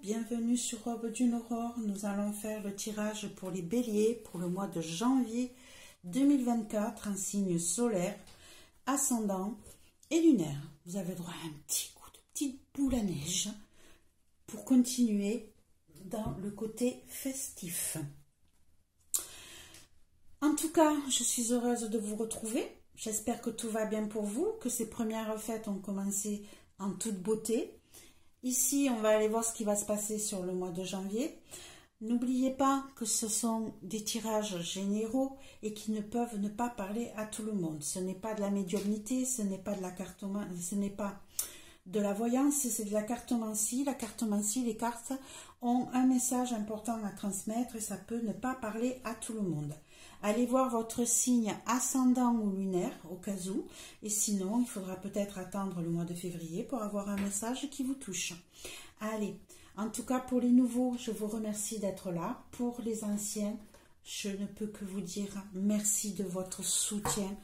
bienvenue sur Aube d'une Aurore. Nous allons faire le tirage pour les béliers pour le mois de janvier 2024 en signe solaire, ascendant et lunaire. Vous avez droit à un petit coup de petite boule à neige pour continuer dans le côté festif. En tout cas, je suis heureuse de vous retrouver. J'espère que tout va bien pour vous, que ces premières fêtes ont commencé en toute beauté. Ici, on va aller voir ce qui va se passer sur le mois de janvier. N'oubliez pas que ce sont des tirages généraux et qui ne peuvent ne pas parler à tout le monde. Ce n'est pas de la médiumnité, ce n'est pas de la cartomancie, ce n'est pas de la voyance, c'est de la cartomancie. La cartomancie, les cartes ont un message important à transmettre et ça peut ne pas parler à tout le monde. Allez voir votre signe ascendant ou lunaire au cas où. Et sinon, il faudra peut-être attendre le mois de février pour avoir un message qui vous touche. Allez, en tout cas pour les nouveaux, je vous remercie d'être là. Pour les anciens, je ne peux que vous dire merci de votre soutien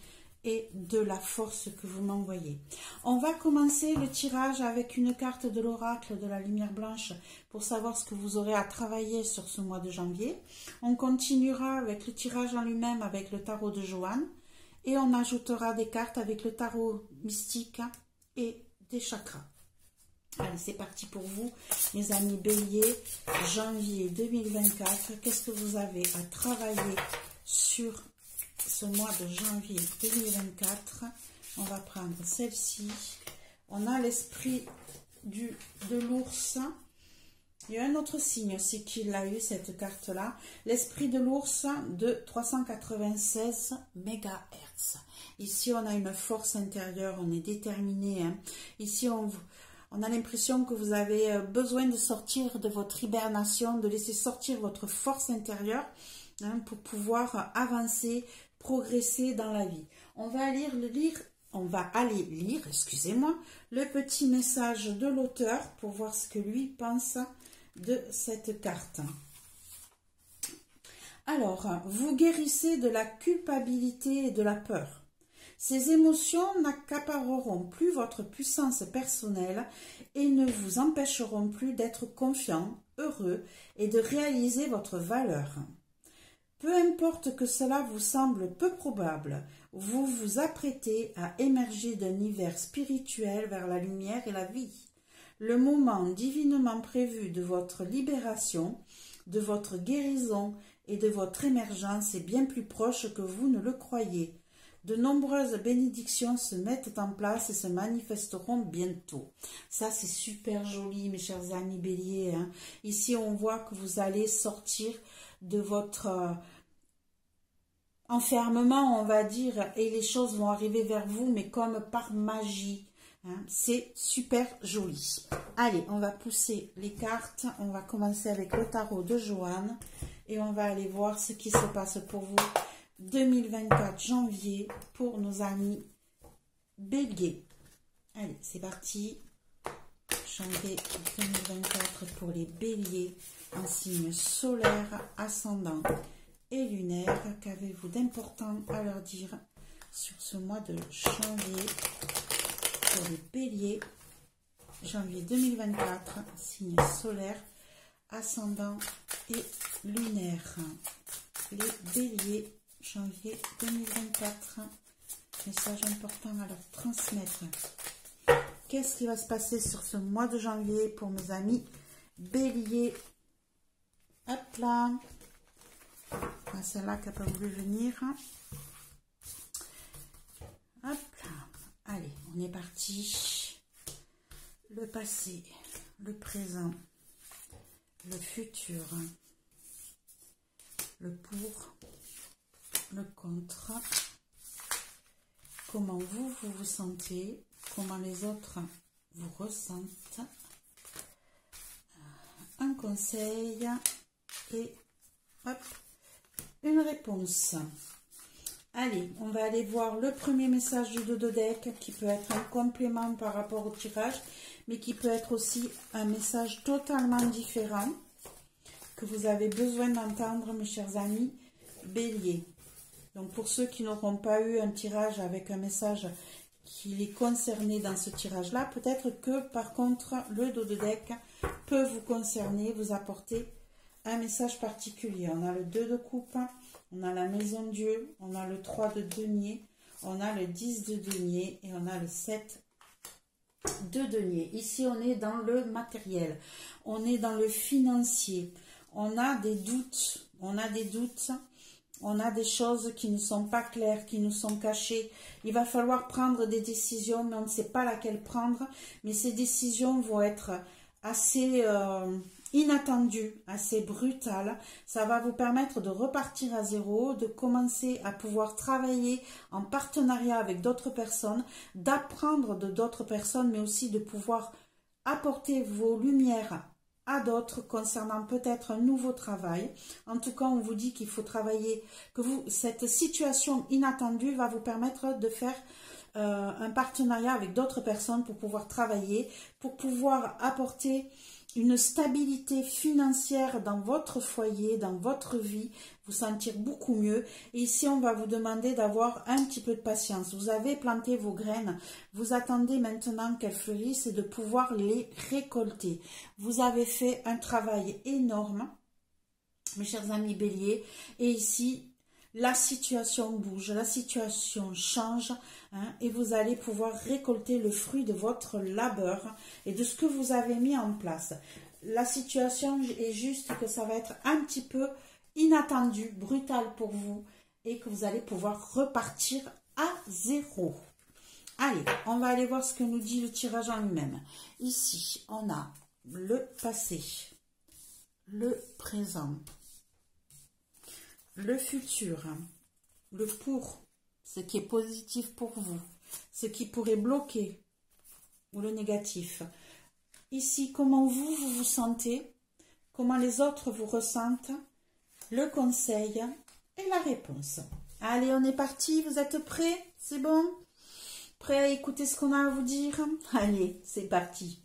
et de la force que vous m'envoyez. On va commencer le tirage avec une carte de l'oracle de la lumière blanche pour savoir ce que vous aurez à travailler sur ce mois de janvier. On continuera avec le tirage en lui-même avec le tarot de Joanne et on ajoutera des cartes avec le tarot mystique et des chakras. Allez, c'est parti pour vous, mes amis béliers, janvier 2024. Qu'est-ce que vous avez à travailler sur ce mois de janvier 2024? On va prendre celle-ci. On a l'esprit de l'ours. Il y a un autre signe aussi qui l'a eu, cette carte-là. L'esprit de l'ours de 396 MHz. Ici, on a une force intérieure, on est déterminé. Hein. Ici, on a l'impression que vous avez besoin de sortir de votre hibernation, de laisser sortir votre force intérieure hein, pour pouvoir avancer, progresser dans la vie. On va aller lire, excusez-moi, le petit message de l'auteur pour voir ce que lui pense de cette carte. Alors, vous guérissez de la culpabilité et de la peur. Ces émotions n'accapareront plus votre puissance personnelle et ne vous empêcheront plus d'être confiant, heureux et de réaliser votre valeur. Peu importe que cela vous semble peu probable, vous vous apprêtez à émerger d'un univers spirituel vers la lumière et la vie. Le moment divinement prévu de votre libération, de votre guérison et de votre émergence est bien plus proche que vous ne le croyez. De nombreuses bénédictions se mettent en place et se manifesteront bientôt. Ça, c'est super joli, mes chers amis béliers. Hein. Ici, on voit que vous allez sortir de votre enfermement, on va dire, et les choses vont arriver vers vous, mais comme par magie. Hein. C'est super joli. Allez, on va pousser les cartes. On va commencer avec le tarot de Joanne et on va aller voir ce qui se passe pour vous 2024 janvier pour nos amis béliers. Allez, c'est parti. Janvier 2024 pour les béliers en signe solaire, ascendant et lunaire. Qu'avez-vous d'important à leur dire sur ce mois de janvier pour les béliers, janvier 2024, signe solaire, ascendant et lunaire. Les béliers, janvier 2024, message important à leur transmettre. Qu'est-ce qui va se passer sur ce mois de janvier pour mes amis béliers? Hop là. Celle-là qui n'a pas voulu venir. Hop là. Allez, on est parti. Le passé, le présent, le futur, le pour, le contre. Comment vous vous sentez, comment les autres vous ressentent. Un conseil et hop, une réponse. Allez, on va aller voir le premier message du dos de deck qui peut être un complément par rapport au tirage, mais qui peut être aussi un message totalement différent que vous avez besoin d'entendre, mes chers amis béliers. Donc pour ceux qui n'auront pas eu un tirage avec un message qui les concernait dans ce tirage-là, peut-être que par contre le dos de deck peut vous concerner, vous apporter un message particulier. On a le 2 de coupe, on a la maison Dieu, on a le 3 de denier, on a le 10 de denier et on a le 7 de denier. Ici, on est dans le matériel, on est dans le financier, on a des doutes, on a des choses qui ne sont pas claires, qui nous sont cachées. Il va falloir prendre des décisions, mais on ne sait pas laquelle prendre. Mais ces décisions vont être assez inattendues, assez brutales. Ça va vous permettre de repartir à zéro, de commencer à pouvoir travailler en partenariat avec d'autres personnes, d'apprendre de d'autres personnes, mais aussi de pouvoir apporter vos lumières à d'autres concernant peut-être un nouveau travail. En tout cas, on vous dit qu'il faut travailler, que cette situation inattendue va vous permettre de faire un partenariat avec d'autres personnes pour pouvoir travailler, pour pouvoir apporter une stabilité financière dans votre foyer, dans votre vie, vous sentir beaucoup mieux. Et ici, on va vous demander d'avoir un petit peu de patience. Vous avez planté vos graines, vous attendez maintenant qu'elles fleurissent et de pouvoir les récolter. Vous avez fait un travail énorme, mes chers amis béliers, et ici, la situation bouge, la situation change, hein, et vous allez pouvoir récolter le fruit de votre labeur et de ce que vous avez mis en place. La situation est juste que ça va être un petit peu inattendu, brutal pour vous, et que vous allez pouvoir repartir à zéro. Allez, on va aller voir ce que nous dit le tirage en lui-même. Ici, on a le passé, le présent, le futur, le pour, ce qui est positif pour vous, ce qui pourrait bloquer, ou le négatif. Ici, comment vous vous sentez, comment les autres vous ressentent, le conseil et la réponse. Allez, on est parti, vous êtes prêts? C'est bon? Prêts à écouter ce qu'on a à vous dire? Allez, c'est parti.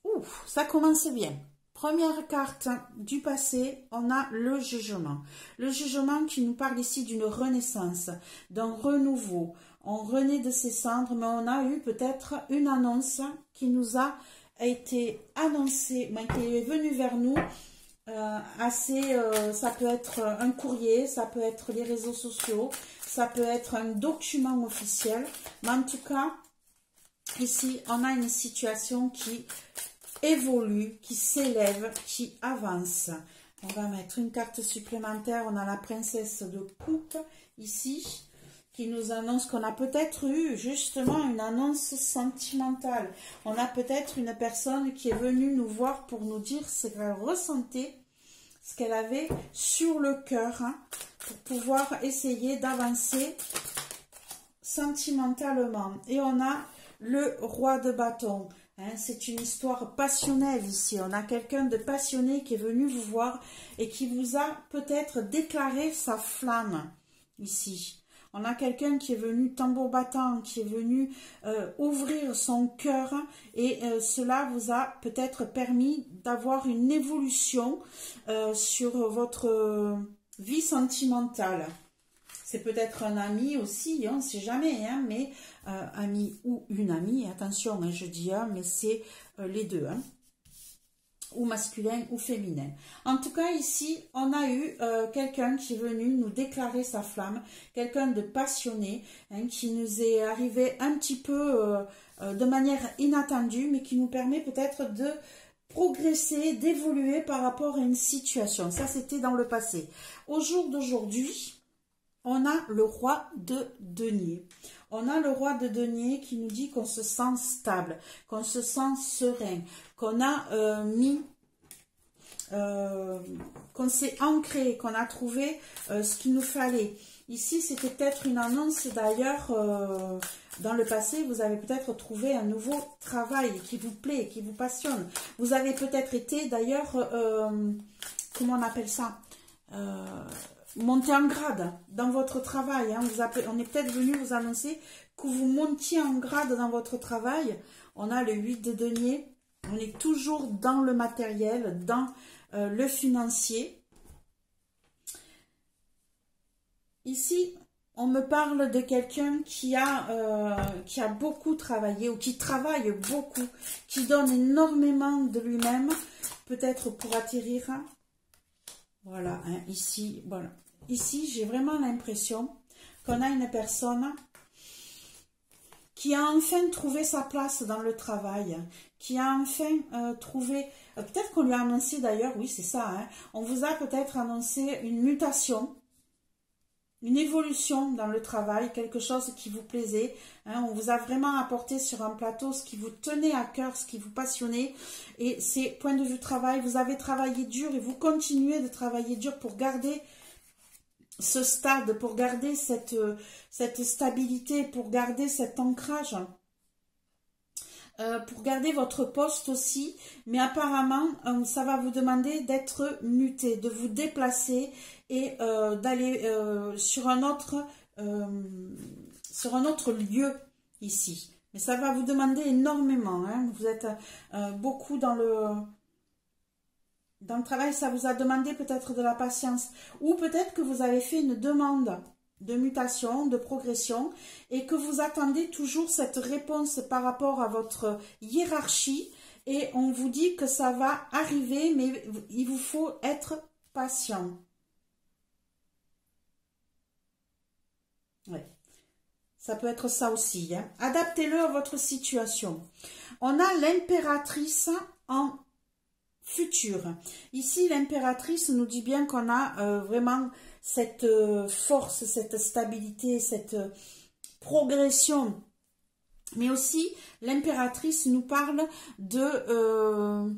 Ouf, ça commence bien. Première carte du passé, on a le jugement. Le jugement qui nous parle ici d'une renaissance, d'un renouveau. On renaît de ses cendres, mais on a eu peut-être une annonce qui nous a été annoncée, qui est venue vers nous. Ça peut être un courrier, ça peut être les réseaux sociaux, ça peut être un document officiel. Mais en tout cas, ici, on a une situation qui évolue, qui s'élève, qui avance. On va mettre une carte supplémentaire. On a la princesse de coupe ici, qui nous annonce qu'on a peut-être eu justement une annonce sentimentale. On a peut-être une personne qui est venue nous voir pour nous dire ce qu'elle ressentait, ce qu'elle avait sur le cœur, hein, pour pouvoir essayer d'avancer sentimentalement. Et on a le roi de bâton. Hein, c'est une histoire passionnelle ici. On a quelqu'un de passionné qui est venu vous voir et qui vous a peut-être déclaré sa flamme ici. On a quelqu'un qui est venu tambour battant, qui est venu ouvrir son cœur et cela vous a peut-être permis d'avoir une évolution sur votre vie sentimentale. C'est peut-être un ami aussi, on ne sait jamais, hein, mais ami ou une amie, attention, hein, je dis un, mais c'est les deux, hein, ou masculin ou féminin. En tout cas, ici, on a eu quelqu'un qui est venu nous déclarer sa flamme, quelqu'un de passionné, hein, qui nous est arrivé un petit peu de manière inattendue, mais qui nous permet peut-être de progresser, d'évoluer par rapport à une situation. Ça, c'était dans le passé. Au jour d'aujourd'hui, on a le roi de denier. On a le roi de denier qui nous dit qu'on se sent stable, qu'on se sent serein, qu'on a qu'on s'est ancré, qu'on a trouvé ce qu'il nous fallait. Ici, c'était peut-être une annonce d'ailleurs, dans le passé, vous avez peut-être trouvé un nouveau travail qui vous plaît, qui vous passionne. Vous avez peut-être été d'ailleurs, comment on appelle ça, monter en grade dans votre travail. Hein. On est peut-être venu vous annoncer que vous montiez en grade dans votre travail. On a le 8 de denier. On est toujours dans le matériel, dans le financier. Ici, On me parle de quelqu'un qui a beaucoup travaillé ou qui travaille beaucoup, qui donne énormément de lui-même, peut-être pour atterrir. Voilà, hein, ici, voilà. Ici, j'ai vraiment l'impression qu'on a une personne qui a enfin trouvé sa place dans le travail, qui a enfin trouvé, peut-être qu'on lui a annoncé d'ailleurs, oui c'est ça, hein, on vous a peut-être annoncé une mutation, une évolution dans le travail, quelque chose qui vous plaisait, hein, on vous a vraiment apporté sur un plateau ce qui vous tenait à cœur, ce qui vous passionnait, et c'est point de vue travail, vous avez travaillé dur et vous continuez de travailler dur pour garder ce stade, pour garder cette stabilité, pour garder cet ancrage, pour garder votre poste aussi, mais apparemment ça va vous demander d'être muté, de vous déplacer et d'aller sur un autre lieu ici. Mais ça va vous demander énormément, hein. Vous êtes beaucoup dans le travail, ça vous a demandé peut-être de la patience, ou peut-être que vous avez fait une demande de mutation, de progression, et que vous attendez toujours cette réponse par rapport à votre hiérarchie, et on vous dit que ça va arriver, mais il vous faut être patient. Ouais. Ça peut être ça aussi, hein. Adaptez-le à votre situation. On a l'impératrice en futur. Ici, l'impératrice nous dit bien qu'on a vraiment cette force, cette stabilité, cette progression. Mais aussi, l'impératrice nous parle de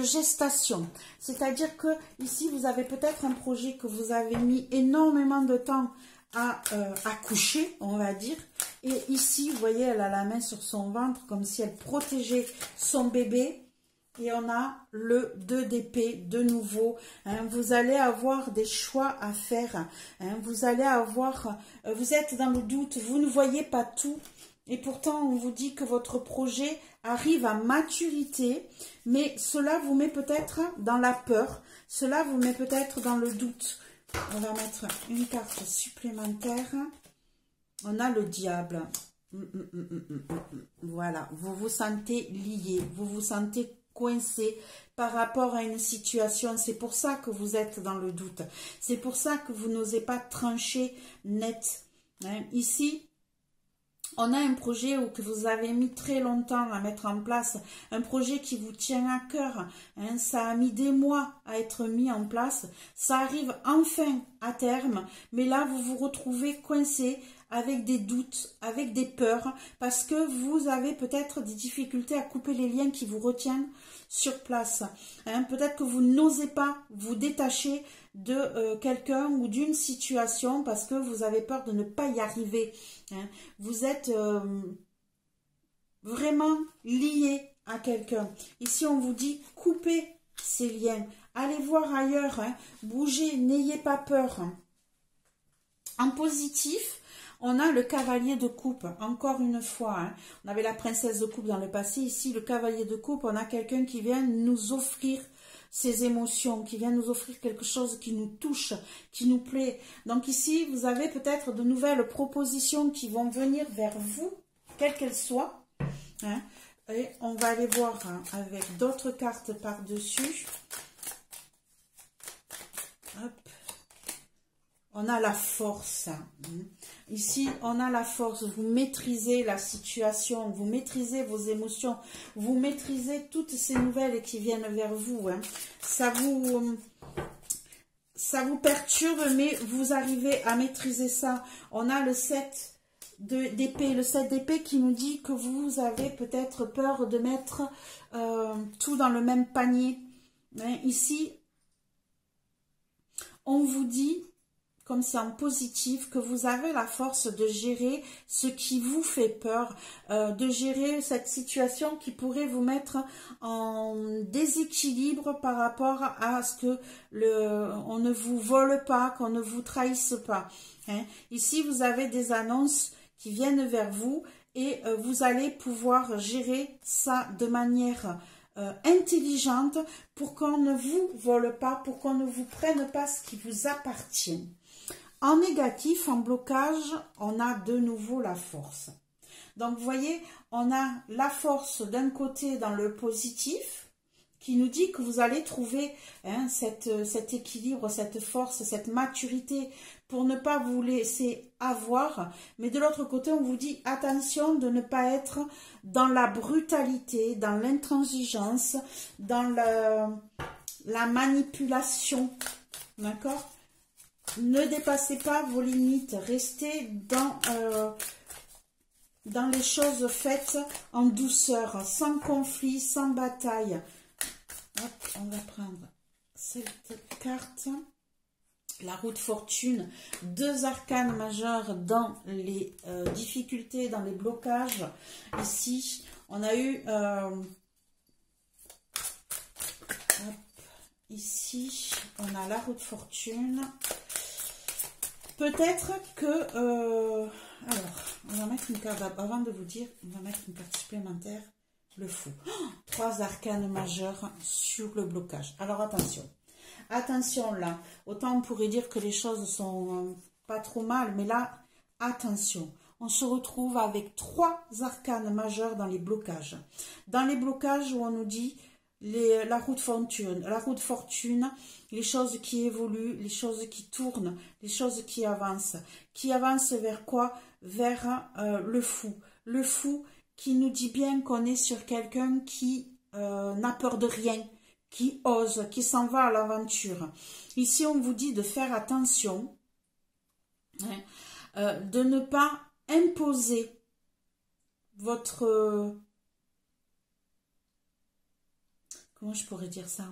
gestation. C'est-à-dire que ici, vous avez peut-être un projet que vous avez mis énormément de temps à accoucher, on va dire. Et ici, vous voyez, elle a la main sur son ventre comme si elle protégeait son bébé. Et on a le 2 d'épée de nouveau, hein, vous allez avoir des choix à faire, hein, vous allez avoir, vous êtes dans le doute, vous ne voyez pas tout, et pourtant on vous dit que votre projet arrive à maturité, mais cela vous met peut-être dans la peur, cela vous met peut-être dans le doute. On va mettre une carte supplémentaire, on a le diable, voilà, vous vous sentez lié, vous vous sentez coincé par rapport à une situation, c'est pour ça que vous êtes dans le doute, c'est pour ça que vous n'osez pas trancher net, hein. Ici, on a un projet que vous avez mis très longtemps à mettre en place, un projet qui vous tient à cœur, hein, ça a mis des mois à être mis en place, ça arrive enfin à terme, mais là vous vous retrouvez coincé avec des doutes, avec des peurs, parce que vous avez peut-être des difficultés à couper les liens qui vous retiennent sur place. Hein, peut-être que vous n'osez pas vous détacher de quelqu'un ou d'une situation parce que vous avez peur de ne pas y arriver. Hein. Vous êtes vraiment lié à quelqu'un. Ici, on vous dit coupez ces liens. Allez voir ailleurs, hein. Bougez, n'ayez pas peur. En positif, on a le cavalier de coupe, encore une fois, hein. On avait la princesse de coupe dans le passé, ici le cavalier de coupe, on a quelqu'un qui vient nous offrir ses émotions, qui vient nous offrir quelque chose qui nous touche, qui nous plaît. Donc ici, vous avez peut-être de nouvelles propositions qui vont venir vers vous, quelles qu'elles soient, hein. Et on va aller voir, hein, avec d'autres cartes par-dessus. Hop. On a la force. Ici, on a la force. Vous maîtrisez la situation, vous maîtrisez vos émotions, vous maîtrisez toutes ces nouvelles qui viennent vers vous. Hein. Ça vous perturbe, mais vous arrivez à maîtriser ça. On a le 7 d'épée. Le 7 d'épée qui nous dit que vous avez peut-être peur de mettre tout dans le même panier. Hein. Ici, on vous dit, comme c'est en positif, que vous avez la force de gérer ce qui vous fait peur, de gérer cette situation qui pourrait vous mettre en déséquilibre par rapport à ce que on ne vous vole pas, qu'on ne vous trahisse pas. Hein. Ici, vous avez des annonces qui viennent vers vous et vous allez pouvoir gérer ça de manière intelligente pour qu'on ne vous vole pas, pour qu'on ne vous prenne pas ce qui vous appartient. En négatif, en blocage, on a de nouveau la force. Donc, vous voyez, on a la force d'un côté dans le positif, qui nous dit que vous allez trouver cet équilibre, cette force, cette maturité pour ne pas vous laisser avoir. Mais de l'autre côté, on vous dit attention de ne pas être dans la brutalité, dans l'intransigeance, dans la manipulation. D'accord? Ne dépassez pas vos limites. Restez dans les choses faites en douceur, sans conflit, sans bataille. Hop, on va prendre cette carte, la roue de fortune, 2 arcanes majeurs dans les difficultés, dans les blocages. Ici, on a eu, ici, on a la roue de fortune. Peut-être que, alors, on va mettre une carte, avant de vous dire, on va mettre une carte supplémentaire. Le fou. 3 arcanes majeurs sur le blocage. Alors attention. Attention là. Autant on pourrait dire que les choses sont pas trop mal. Mais là, attention. On se retrouve avec 3 arcanes majeurs dans les blocages. Dans les blocages où on nous dit la roue de fortune, les choses qui évoluent, les choses qui tournent, les choses qui avancent. Qui avancent vers quoi? Vers le fou. Le fou qui nous dit bien qu'on est sur quelqu'un qui n'a peur de rien, qui ose, qui s'en va à l'aventure. Ici, on vous dit de faire attention, de ne pas imposer votre... comment je pourrais dire ça?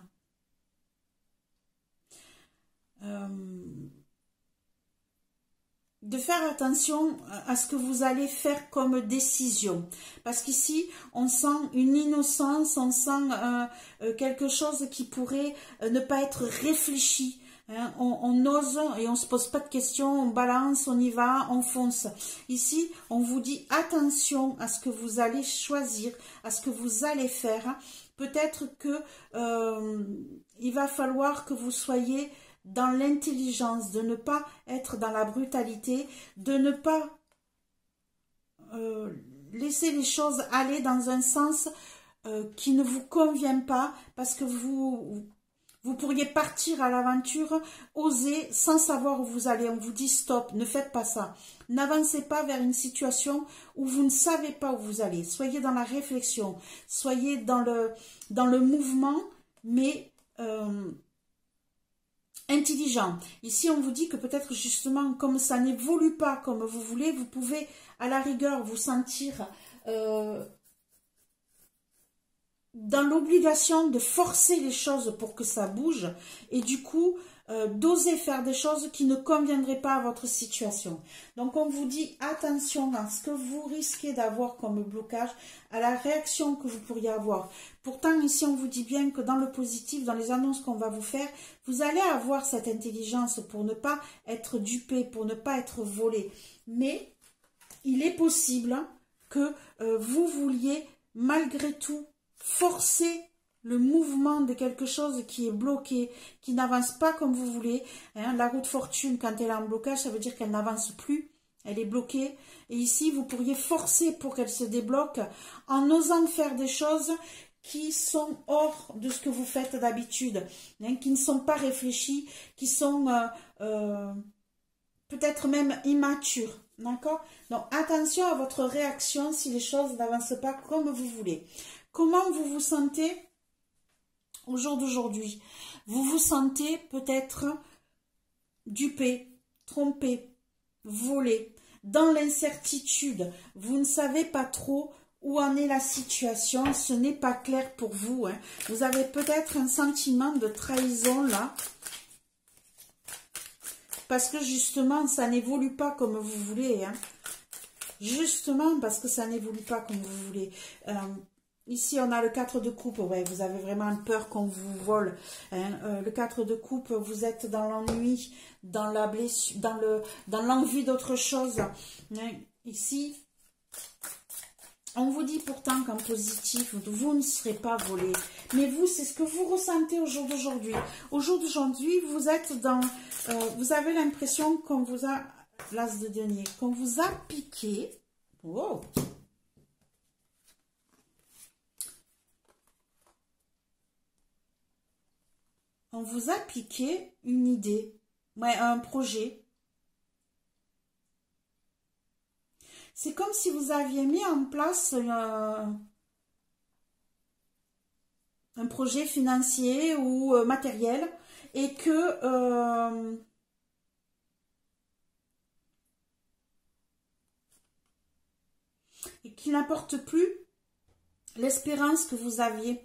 De faire attention à ce que vous allez faire comme décision. Parce qu'ici, on sent une innocence, on sent quelque chose qui pourrait ne pas être réfléchi. Hein. On ose et on ne se pose pas de questions, on balance, on y va, on fonce. Ici, on vous dit attention à ce que vous allez choisir, à ce que vous allez faire. Peut-être que il va falloir que vous soyez dans l'intelligence, de ne pas être dans la brutalité, de ne pas laisser les choses aller dans un sens qui ne vous convient pas, parce que vous pourriez partir à l'aventure, oser, sans savoir où vous allez. On vous dit stop, ne faites pas ça. N'avancez pas vers une situation où vous ne savez pas où vous allez. Soyez dans la réflexion, soyez dans le mouvement, mais... intelligent. Ici, on vous dit que peut-être justement, comme ça n'évolue pas comme vous voulez, vous pouvez à la rigueur vous sentir dans l'obligation de forcer les choses pour que ça bouge et du coup, d'oser faire des choses qui ne conviendraient pas à votre situation. Donc, on vous dit attention à ce que vous risquez d'avoir comme blocage, à la réaction que vous pourriez avoir. Pourtant, ici, on vous dit bien que dans le positif, dans les annonces qu'on va vous faire, vous allez avoir cette intelligence pour ne pas être dupé, pour ne pas être volé. Mais il est possible que vous vouliez, malgré tout, forcer le mouvement de quelque chose qui est bloqué, qui n'avance pas comme vous voulez. Hein, la roue de fortune, quand elle est en blocage, ça veut dire qu'elle n'avance plus. Elle est bloquée. Et ici, vous pourriez forcer pour qu'elle se débloque en osant faire des choses qui sont hors de ce que vous faites d'habitude, hein, qui ne sont pas réfléchies, qui sont peut-être même immatures. D'accord? Donc, attention à votre réaction si les choses n'avancent pas comme vous voulez. Comment vous vous sentez au jour d'aujourd'hui? Vous vous sentez peut-être dupé, trompé, volé, dans l'incertitude. Vous ne savez pas trop où en est la situation, ce n'est pas clair pour vous. Hein. Vous avez peut-être un sentiment de trahison là, parce que justement, ça n'évolue pas comme vous voulez. Hein. Justement, parce que ça n'évolue pas comme vous voulez. Ici, on a le 4 de coupe. Ouais, vous avez vraiment peur qu'on vous vole. Hein. Le 4 de coupe, vous êtes dans l'ennui, dans la blessure, dans l'envie d'autre chose. Hein. Ici, On vous dit pourtant qu'en positif, vous ne serez pas volé. Mais vous, c'est ce que vous ressentez au jour d'aujourd'hui. Au jour d'aujourd'hui, vous êtes dans... vous avez l'impression qu'on vous a... L'as de denier. Qu'on vous a piqué. Wow. On vous a piqué une idée. Ouais, un projet. C'est comme si vous aviez mis en place un projet financier ou matériel et que et qui n'apporte plus l'espérance que vous aviez.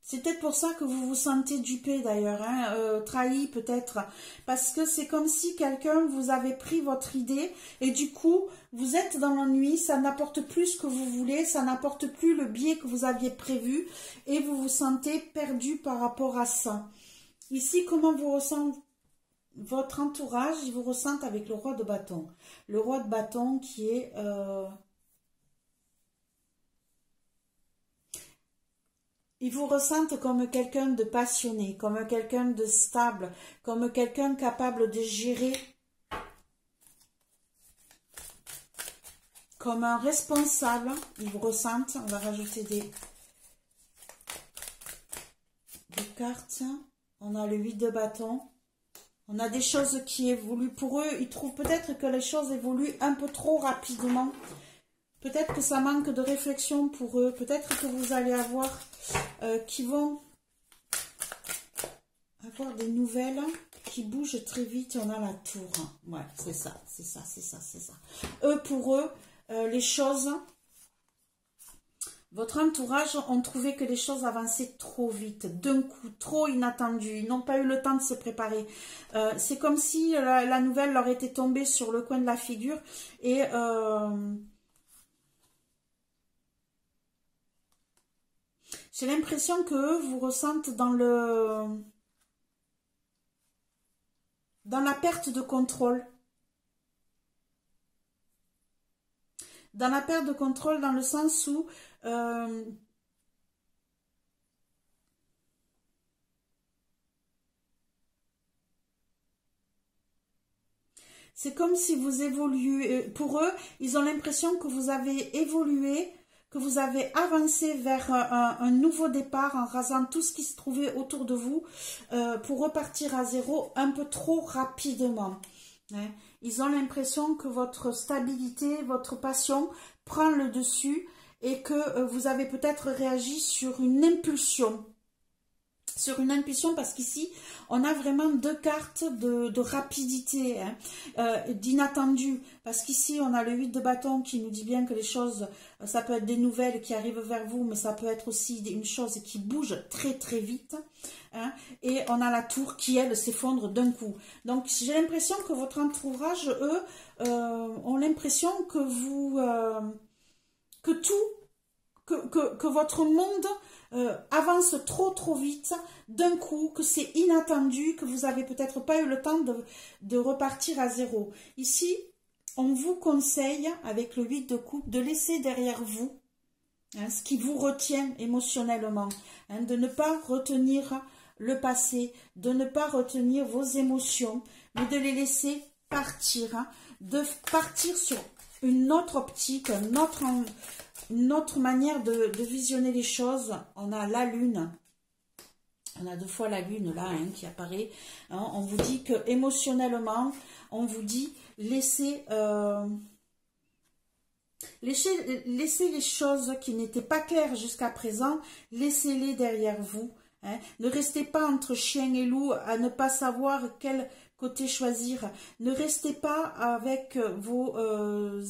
C'est peut-être pour ça que vous vous sentez dupé d'ailleurs, hein, trahi peut-être, parce que c'est comme si quelqu'un vous avait pris votre idée et du coup, vous êtes dans l'ennui, ça n'apporte plus ce que vous voulez, ça n'apporte plus le biais que vous aviez prévu et vous vous sentez perdu par rapport à ça. Ici, comment vous ressentez votre entourage? Il vous ressent avec le roi de bâton. Le roi de bâton qui est... Ils vous ressentent comme quelqu'un de passionné, comme quelqu'un de stable, comme quelqu'un capable de gérer, comme un responsable. Ils vous ressentent. On va rajouter des cartes. On a le 8 de bâton. On a des choses qui évoluent. Pour eux, ils trouvent peut-être que les choses évoluent un peu trop rapidement. Peut-être que ça manque de réflexion pour eux. Peut-être que vous allez avoir... qui vont avoir des nouvelles qui bougent très vite. On a la tour. Ouais, c'est ça, c'est ça, c'est ça, c'est ça. Eux, pour eux, les choses... Votre entourage ont trouvé que les choses avançaient trop vite, d'un coup, trop inattendu. Ils n'ont pas eu le temps de se préparer. C'est comme si la nouvelle leur était tombée sur le coin de la figure et... j'ai l'impression que eux vous ressentent dans la perte de contrôle. Dans la perte de contrôle, dans le sens où c'est comme si vous évoluez. Pour eux, ils ont l'impression que vous avez évolué, que vous avez avancé vers un nouveau départ en rasant tout ce qui se trouvait autour de vous pour repartir à zéro un peu trop rapidement. Hein. Ils ont l'impression que votre stabilité, votre passion prend le dessus et que vous avez peut-être réagi sur une impulsion. Sur une impulsion, parce qu'ici, on a vraiment deux cartes de rapidité, hein, d'inattendu. Parce qu'ici, on a le 8 de bâton qui nous dit bien que les choses, ça peut être des nouvelles qui arrivent vers vous, mais ça peut être aussi une chose qui bouge très très vite. Hein, et on a la tour qui, elle, s'effondre d'un coup. Donc, j'ai l'impression que votre entourage, eux, ont l'impression que vous... que votre monde... avance trop vite d'un coup, que c'est inattendu, que vous n'avez peut-être pas eu le temps de repartir à zéro. Ici, on vous conseille, avec le 8 de coupe, de laisser derrière vous hein, ce qui vous retient émotionnellement, hein, de ne pas retenir le passé, de ne pas retenir vos émotions, mais de les laisser partir, hein, de partir sur une autre optique, une autre manière de visionner les choses. On a la lune. On a deux fois la lune là hein, qui apparaît. Hein, on vous dit que émotionnellement, on vous dit laissez les choses qui n'étaient pas claires jusqu'à présent, laissez-les derrière vous. Hein. Ne restez pas entre chien et loup à ne pas savoir quel côté choisir. Ne restez pas avec vos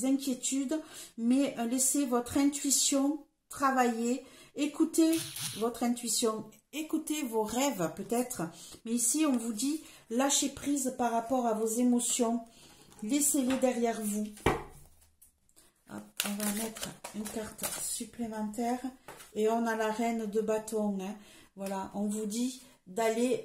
inquiétudes, mais laissez votre intuition travailler. Écoutez votre intuition, écoutez vos rêves peut-être. Mais ici, on vous dit, lâchez prise par rapport à vos émotions. Laissez-les derrière vous. Hop, on va mettre une carte supplémentaire. Et on a la reine de bâton. Hein. Voilà, on vous dit d'aller...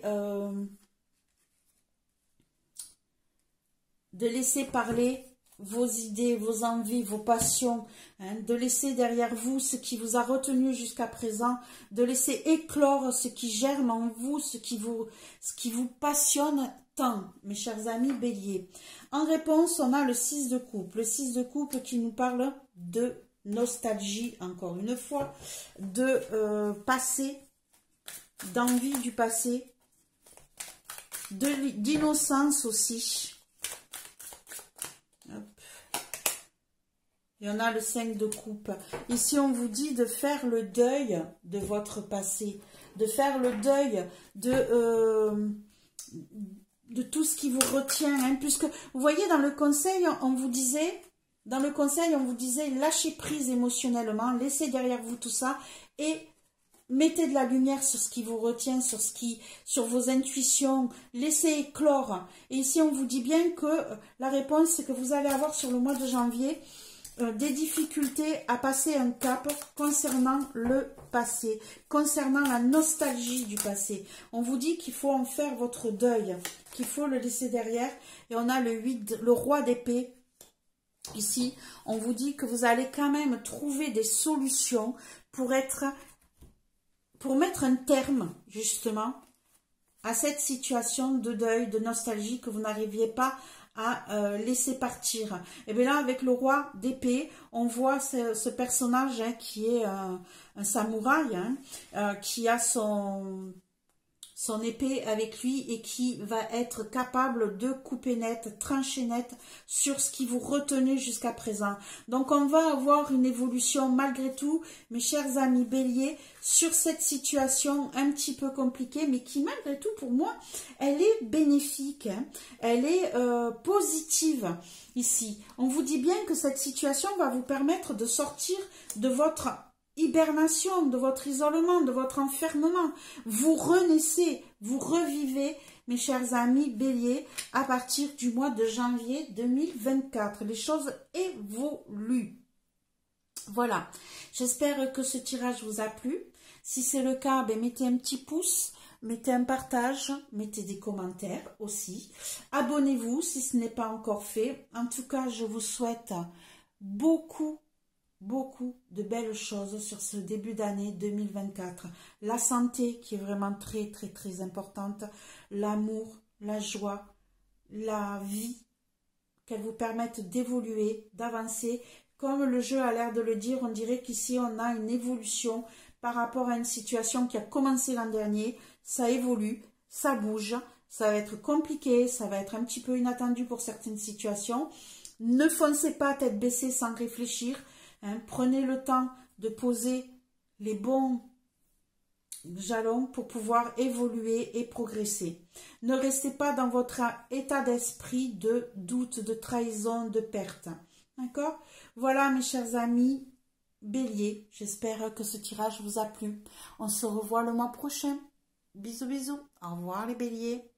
de laisser parler vos idées, vos envies, vos passions, hein, de laisser derrière vous ce qui vous a retenu jusqu'à présent, de laisser éclore ce qui germe en vous, ce qui vous passionne tant, mes chers amis Bélier. En réponse, on a le 6 de coupe. Le 6 de coupe qui nous parle de nostalgie, encore une fois, de passé, d'envie du passé, d'innocence aussi. Hop. Et on a le 5 de coupe. Ici, on vous dit de faire le deuil de votre passé, de faire le deuil de tout ce qui vous retient, hein, puisque vous voyez dans le conseil, on vous disait, lâchez prise émotionnellement, laissez derrière vous tout ça et mettez de la lumière sur ce qui vous retient, sur vos intuitions, laissez éclore. Et ici, on vous dit bien que la réponse, c'est que vous allez avoir sur le mois de janvier des difficultés à passer un cap concernant le passé, concernant la nostalgie du passé. On vous dit qu'il faut en faire votre deuil, qu'il faut le laisser derrière. Et on a le roi d'épée. Ici, on vous dit que vous allez quand même trouver des solutions pour mettre un terme, justement, à cette situation de deuil, de nostalgie que vous n'arriviez pas à laisser partir. Et bien là, avec le roi d'épée, on voit ce personnage, hein, qui est un samouraï, hein, qui a son épée avec lui et qui va être capable de couper net, trancher net sur ce qui vous retenait jusqu'à présent. Donc on va avoir une évolution malgré tout, mes chers amis Bélier, sur cette situation un petit peu compliquée, mais qui malgré tout pour moi, elle est bénéfique, hein. Elle est positive ici. On vous dit bien que cette situation va vous permettre de sortir de votre hibernation, de votre isolement, de votre enfermement. Vous renaissez, vous revivez, mes chers amis Bélier, à partir du mois de janvier 2024. Les choses évoluent. Voilà, j'espère que ce tirage vous a plu. Si c'est le cas, ben, mettez un petit pouce, mettez un partage, mettez des commentaires aussi. Abonnez-vous si ce n'est pas encore fait. En tout cas, je vous souhaite beaucoup de belles choses sur ce début d'année 2024. La santé qui est vraiment très importante, l'amour, la joie, la vie, qu'elle vous permette d'évoluer, d'avancer. Comme le jeu a l'air de le dire, on dirait qu'ici on a une évolution par rapport à une situation qui a commencé l'an dernier. Ça évolue, ça bouge, ça va être compliqué, ça va être un petit peu inattendu pour certaines situations. Ne foncez pas tête baissée sans réfléchir. Hein, prenez le temps de poser les bons jalons pour pouvoir évoluer et progresser. Ne restez pas dans votre état d'esprit de doute, de trahison, de perte. D'accord? Voilà mes chers amis Bélier, j'espère que ce tirage vous a plu. On se revoit le mois prochain. Bisous, bisous. Au revoir les Béliers.